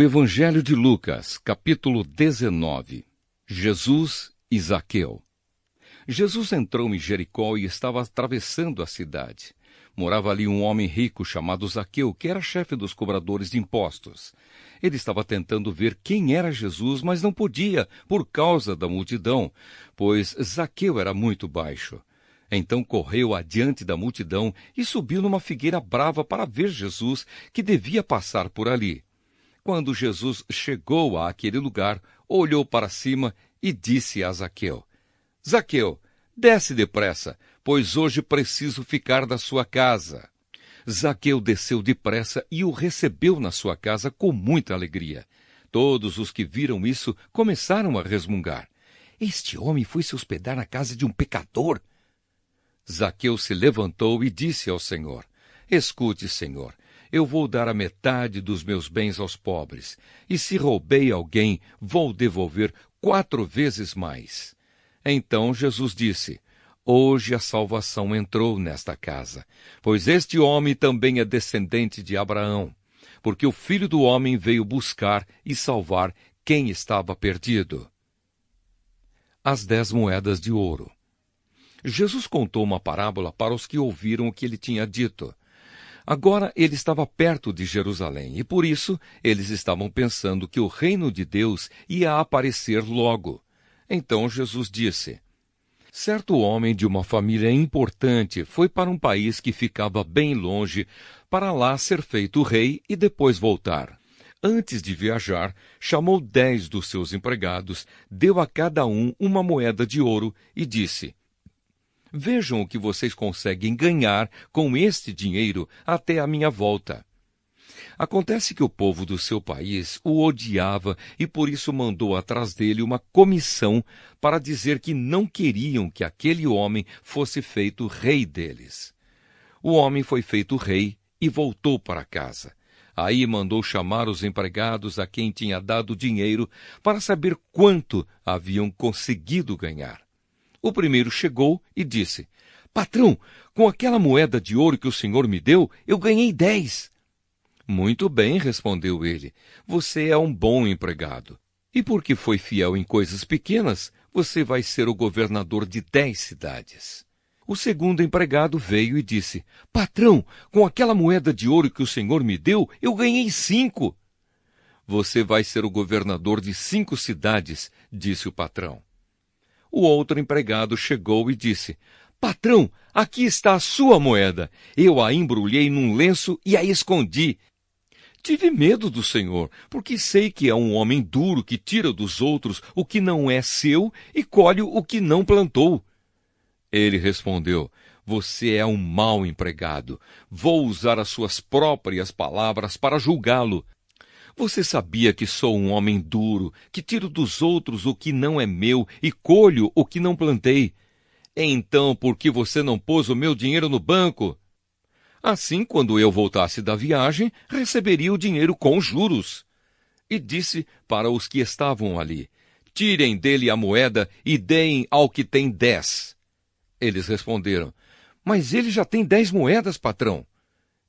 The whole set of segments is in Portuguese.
Evangelho de Lucas, capítulo 19. Jesus e Zaqueu. Jesus entrou em Jericó e estava atravessando a cidade. Morava ali um homem rico chamado Zaqueu, que era chefe dos cobradores de impostos. Ele estava tentando ver quem era Jesus, mas não podia, por causa da multidão, pois Zaqueu era muito baixo. Então correu adiante da multidão e subiu numa figueira brava para ver Jesus, que devia passar por ali. Quando Jesus chegou àquele lugar, olhou para cima e disse a Zaqueu: Zaqueu, desce depressa, pois hoje preciso ficar na sua casa. Zaqueu desceu depressa e o recebeu na sua casa com muita alegria. Todos os que viram isso começaram a resmungar. Este homem foi se hospedar na casa de um pecador. Zaqueu se levantou e disse ao Senhor: Escute, Senhor, eu vou dar a metade dos meus bens aos pobres, e se roubei alguém, vou devolver 4 vezes mais. Então Jesus disse: Hoje a salvação entrou nesta casa, pois este homem também é descendente de Abraão, porque o Filho do Homem veio buscar e salvar quem estava perdido. As 10 moedas de ouro. Jesus contou uma parábola para os que ouviram o que ele tinha dito. Agora ele estava perto de Jerusalém, e por isso eles estavam pensando que o reino de Deus ia aparecer logo. Então Jesus disse: Certo homem de uma família importante foi para um país que ficava bem longe, para lá ser feito rei e depois voltar. Antes de viajar, chamou 10 dos seus empregados, deu a cada um uma moeda de ouro e disse: Vejam o que vocês conseguem ganhar com este dinheiro até a minha volta. Acontece que o povo do seu país o odiava e por isso mandou atrás dele uma comissão para dizer que não queriam que aquele homem fosse feito rei deles. O homem foi feito rei e voltou para casa. Aí mandou chamar os empregados a quem tinha dado dinheiro para saber quanto haviam conseguido ganhar. O primeiro chegou e disse: Patrão, com aquela moeda de ouro que o senhor me deu, eu ganhei 10. Muito bem, respondeu ele, você é um bom empregado. E porque foi fiel em coisas pequenas, você vai ser o governador de 10 cidades. O segundo empregado veio e disse: Patrão, com aquela moeda de ouro que o senhor me deu, eu ganhei 5. Você vai ser o governador de 5 cidades, disse o patrão. O outro empregado chegou e disse: Patrão, aqui está a sua moeda. Eu a embrulhei num lenço e a escondi. Tive medo do senhor, porque sei que é um homem duro que tira dos outros o que não é seu e colhe o que não plantou. Ele respondeu: Você é um mau empregado. Vou usar as suas próprias palavras para julgá-lo. Você sabia que sou um homem duro, que tiro dos outros o que não é meu e colho o que não plantei. Então, por que você não pôs o meu dinheiro no banco? Assim, quando eu voltasse da viagem, receberia o dinheiro com juros. E disse para os que estavam ali: Tirem dele a moeda e deem ao que tem 10. Eles responderam: Mas ele já tem 10 moedas, patrão.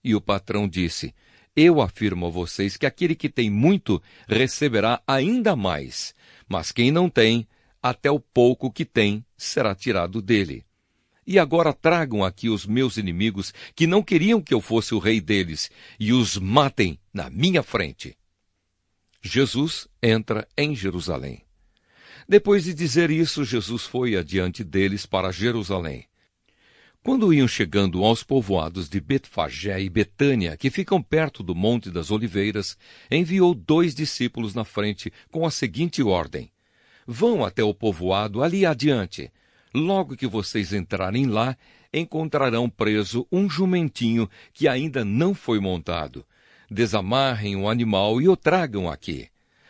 E o patrão disse: Eu afirmo a vocês que aquele que tem muito receberá ainda mais, mas quem não tem, até o pouco que tem será tirado dele. E agora tragam aqui os meus inimigos, que não queriam que eu fosse o rei deles, e os matem na minha frente. Jesus entra em Jerusalém. Depois de dizer isso, Jesus foi adiante deles para Jerusalém. Quando iam chegando aos povoados de Betfagé e Betânia, que ficam perto do Monte das Oliveiras, enviou 2 discípulos na frente com a seguinte ordem: Vão até o povoado ali adiante. Logo que vocês entrarem lá, encontrarão preso um jumentinho que ainda não foi montado. Desamarrem o animal e o tragam aqui.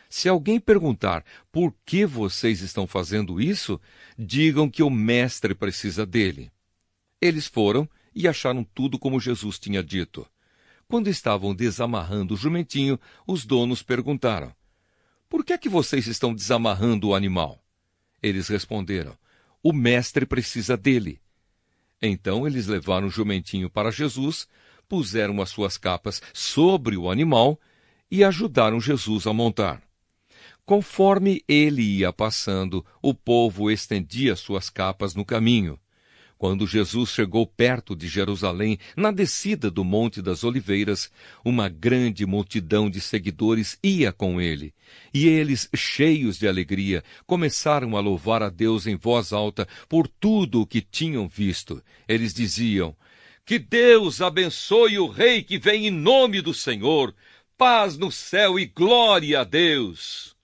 Se alguém perguntar por que vocês estão fazendo isso, digam que o mestre precisa dele. Eles foram e acharam tudo como Jesus tinha dito. Quando estavam desamarrando o jumentinho, os donos perguntaram: Por que é que vocês estão desamarrando o animal? Eles responderam: O mestre precisa dele. Então eles levaram o jumentinho para Jesus, puseram as suas capas sobre o animal e ajudaram Jesus a montar. Conforme ele ia passando, o povo estendia suas capas no caminho. Quando Jesus chegou perto de Jerusalém, na descida do Monte das Oliveiras, uma grande multidão de seguidores ia com ele. E eles, cheios de alegria, começaram a louvar a Deus em voz alta por tudo o que tinham visto. Eles diziam: "Que Deus abençoe o Rei que vem em nome do Senhor! Paz no céu e glória a Deus!"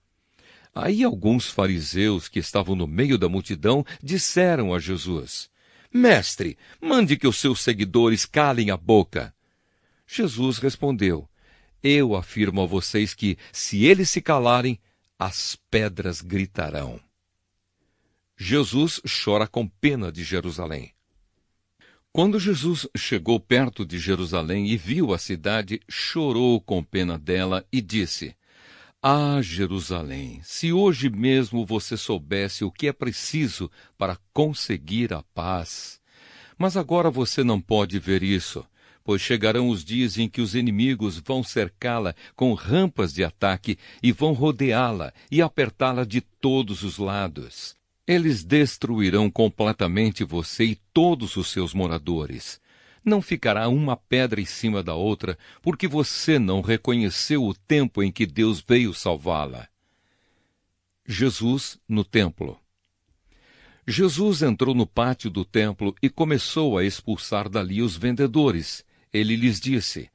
Aí alguns fariseus que estavam no meio da multidão disseram a Jesus: "Mestre, mande que os seus seguidores calem a boca." Jesus respondeu: "Eu afirmo a vocês que, se eles se calarem, as pedras gritarão." Jesus chora com pena de Jerusalém. Quando Jesus chegou perto de Jerusalém e viu a cidade, chorou com pena dela e disse: "Ah, Jerusalém, se hoje mesmo você soubesse o que é preciso para conseguir a paz! Mas agora você não pode ver isso, pois chegarão os dias em que os inimigos vão cercá-la com rampas de ataque e vão rodeá-la e apertá-la de todos os lados. Eles destruirão completamente você e todos os seus moradores. Não ficará uma pedra em cima da outra, porque você não reconheceu o tempo em que Deus veio salvá-la." Jesus no templo. Jesus entrou no pátio do templo e começou a expulsar dali os vendedores. Ele lhes disse: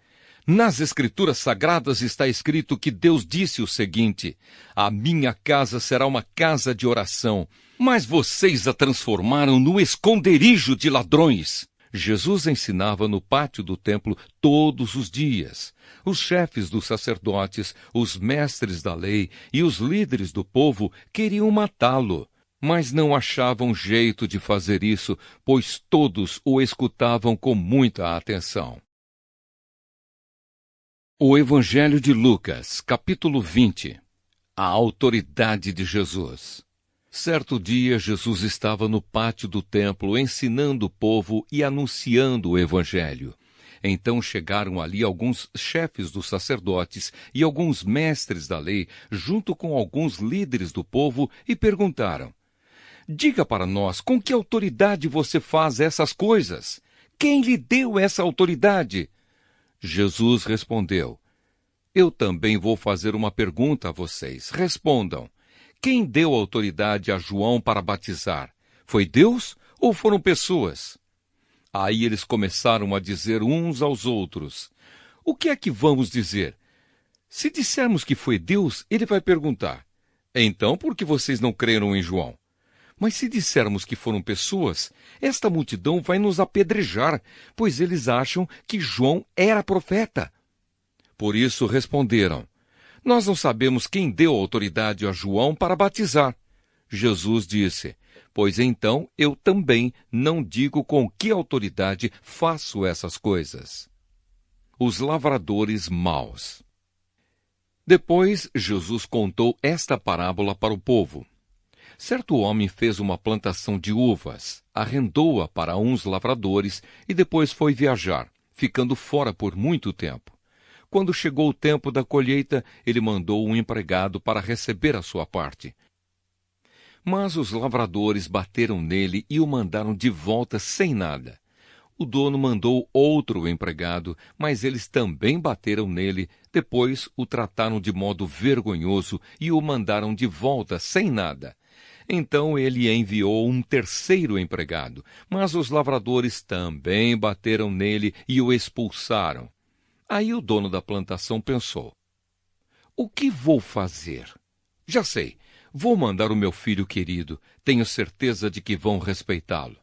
"Nas Escrituras Sagradas está escrito que Deus disse o seguinte: 'A minha casa será uma casa de oração', mas vocês a transformaram no esconderijo de ladrões." Jesus ensinava no pátio do templo todos os dias. Os chefes dos sacerdotes, os mestres da lei e os líderes do povo queriam matá-lo, mas não achavam jeito de fazer isso, pois todos o escutavam com muita atenção. O Evangelho de Lucas, capítulo 20. A autoridade de Jesus. Certo dia, Jesus estava no pátio do templo ensinando o povo e anunciando o Evangelho. Então chegaram ali alguns chefes dos sacerdotes e alguns mestres da lei, junto com alguns líderes do povo, e perguntaram: "Diga para nós, com que autoridade você faz essas coisas? Quem lhe deu essa autoridade?" Jesus respondeu: "Eu também vou fazer uma pergunta a vocês. Respondam. Quem deu autoridade a João para batizar? Foi Deus ou foram pessoas?" Aí eles começaram a dizer uns aos outros: "O que é que vamos dizer? Se dissermos que foi Deus, ele vai perguntar: então por que vocês não creram em João? Mas se dissermos que foram pessoas, esta multidão vai nos apedrejar, pois eles acham que João era profeta." Por isso responderam: "Nós não sabemos quem deu autoridade a João para batizar." Jesus disse: "Pois então eu também não digo com que autoridade faço essas coisas." Os lavradores maus. Depois Jesus contou esta parábola para o povo. Certo homem fez uma plantação de uvas, arrendou-a para uns lavradores e depois foi viajar, ficando fora por muito tempo. Quando chegou o tempo da colheita, ele mandou um empregado para receber a sua parte. Mas os lavradores bateram nele e o mandaram de volta sem nada. O dono mandou outro empregado, mas eles também bateram nele. Depois o trataram de modo vergonhoso e o mandaram de volta sem nada. Então ele enviou um terceiro empregado, mas os lavradores também bateram nele e o expulsaram. Aí o dono da plantação pensou: "O que vou fazer? Já sei, vou mandar o meu filho querido, tenho certeza de que vão respeitá-lo."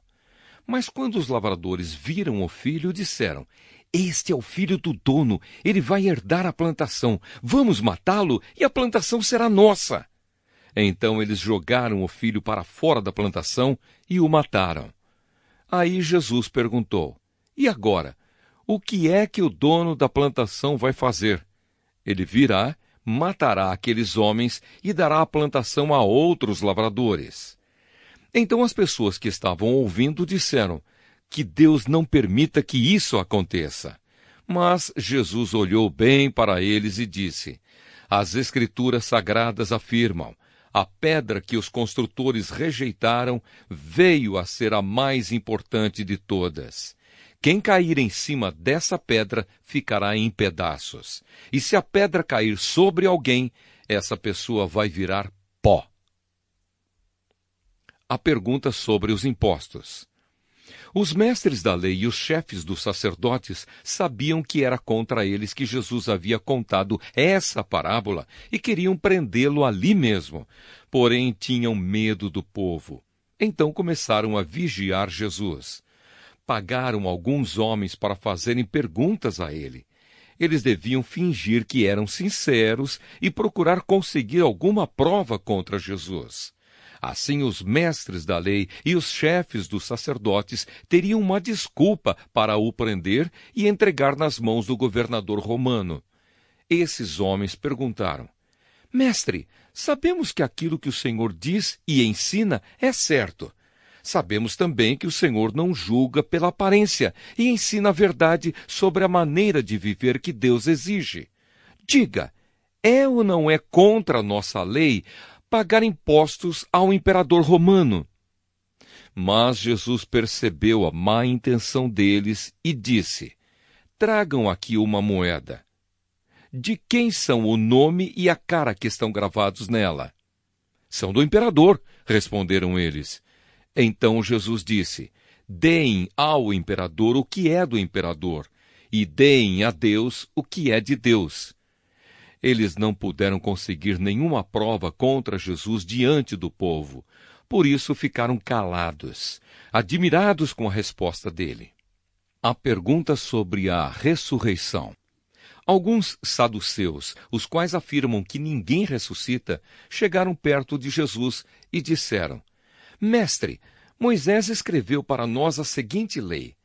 Mas quando os lavradores viram o filho, disseram: "Este é o filho do dono, ele vai herdar a plantação. Vamos matá-lo e a plantação será nossa." Então eles jogaram o filho para fora da plantação e o mataram. Aí Jesus perguntou: "E agora? O que é que o dono da plantação vai fazer? Ele virá, matará aqueles homens e dará a plantação a outros lavradores." Então as pessoas que estavam ouvindo disseram: "Que Deus não permita que isso aconteça." Mas Jesus olhou bem para eles e disse: As Escrituras Sagradas afirmam: a pedra que os construtores rejeitaram veio a ser a mais importante de todas. Quem cair em cima dessa pedra ficará em pedaços. E se a pedra cair sobre alguém, essa pessoa vai virar pó. A pergunta sobre os impostos. Os mestres da lei e os chefes dos sacerdotes sabiam que era contra eles que Jesus havia contado essa parábola e queriam prendê-lo ali mesmo. Porém, tinham medo do povo. Então começaram a vigiar Jesus. Pagaram alguns homens para fazerem perguntas a ele. Eles deviam fingir que eram sinceros e procurar conseguir alguma prova contra Jesus. Assim, os mestres da lei e os chefes dos sacerdotes teriam uma desculpa para o prender e entregar nas mãos do governador romano. Esses homens perguntaram: Mestre, sabemos que aquilo que o Senhor diz e ensina é certo. Sabemos também que o Senhor não julga pela aparência e ensina a verdade sobre a maneira de viver que Deus exige. Diga, é ou não é contra a nossa lei pagar impostos ao imperador romano? Mas Jesus percebeu a má intenção deles e disse: Tragam aqui uma moeda. De quem são o nome e a cara que estão gravados nela? São do imperador, responderam eles. Então Jesus disse: Deem ao imperador o que é do imperador, e deem a Deus o que é de Deus. Eles não puderam conseguir nenhuma prova contra Jesus diante do povo. Por isso ficaram calados, admirados com a resposta dele. A pergunta sobre a ressurreição. Alguns saduceus, os quais afirmam que ninguém ressuscita, chegaram perto de Jesus e disseram: Mestre, Moisés escreveu para nós a seguinte lei: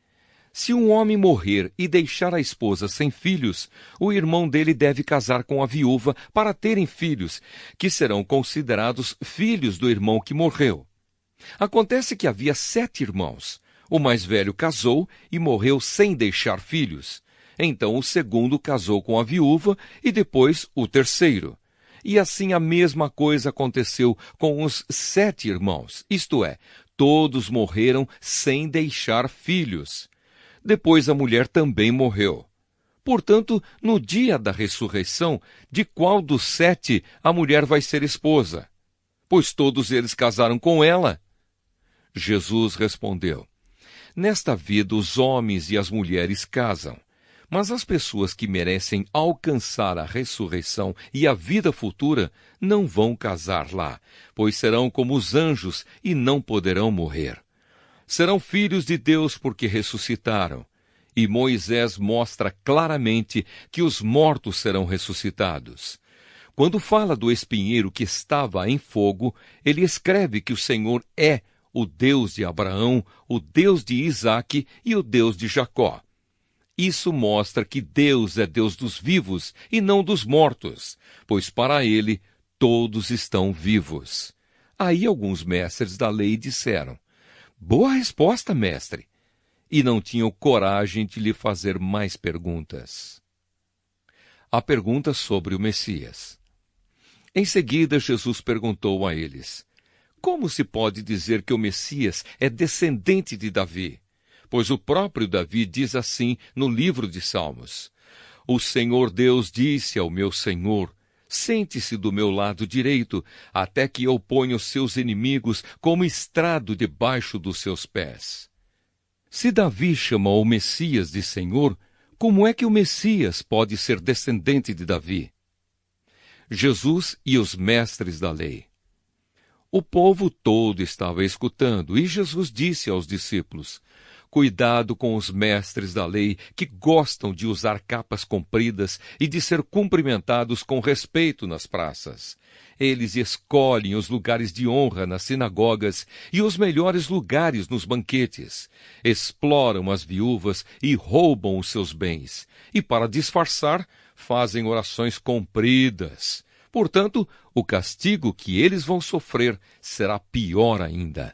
se um homem morrer e deixar a esposa sem filhos, o irmão dele deve casar com a viúva para terem filhos, que serão considerados filhos do irmão que morreu. Acontece que havia 7 irmãos. O mais velho casou e morreu sem deixar filhos. Então o segundo casou com a viúva e depois o terceiro. E assim a mesma coisa aconteceu com os 7 irmãos, isto é, todos morreram sem deixar filhos. Depois a mulher também morreu. Portanto, no dia da ressurreição, de qual dos 7 a mulher vai ser esposa? Pois todos eles casaram com ela. Jesus respondeu: Nesta vida os homens e as mulheres casam, mas as pessoas que merecem alcançar a ressurreição e a vida futura não vão casar lá, pois serão como os anjos e não poderão morrer. Serão filhos de Deus porque ressuscitaram. E Moisés mostra claramente que os mortos serão ressuscitados. Quando fala do espinheiro que estava em fogo, ele escreve que o Senhor é o Deus de Abraão, o Deus de Isaque e o Deus de Jacó. Isso mostra que Deus é Deus dos vivos e não dos mortos, pois para ele todos estão vivos. Aí alguns mestres da lei disseram: Boa resposta, mestre! E não tinham coragem de lhe fazer mais perguntas. A pergunta sobre o Messias. Em seguida, Jesus perguntou a eles: Como se pode dizer que o Messias é descendente de Davi? Pois o próprio Davi diz assim no livro de Salmos: O Senhor Deus disse ao meu Senhor: Sente-se do meu lado direito, até que eu ponha os seus inimigos como estrado debaixo dos seus pés. Se Davi chamou o Messias de Senhor, como é que o Messias pode ser descendente de Davi? Jesus e os mestres da lei. O povo todo estava escutando, e Jesus disse aos discípulos: Cuidado com os mestres da lei, que gostam de usar capas compridas e de ser cumprimentados com respeito nas praças. Eles escolhem os lugares de honra nas sinagogas e os melhores lugares nos banquetes. Exploram as viúvas e roubam os seus bens. E, para disfarçar, fazem orações compridas. Portanto, o castigo que eles vão sofrer será pior ainda.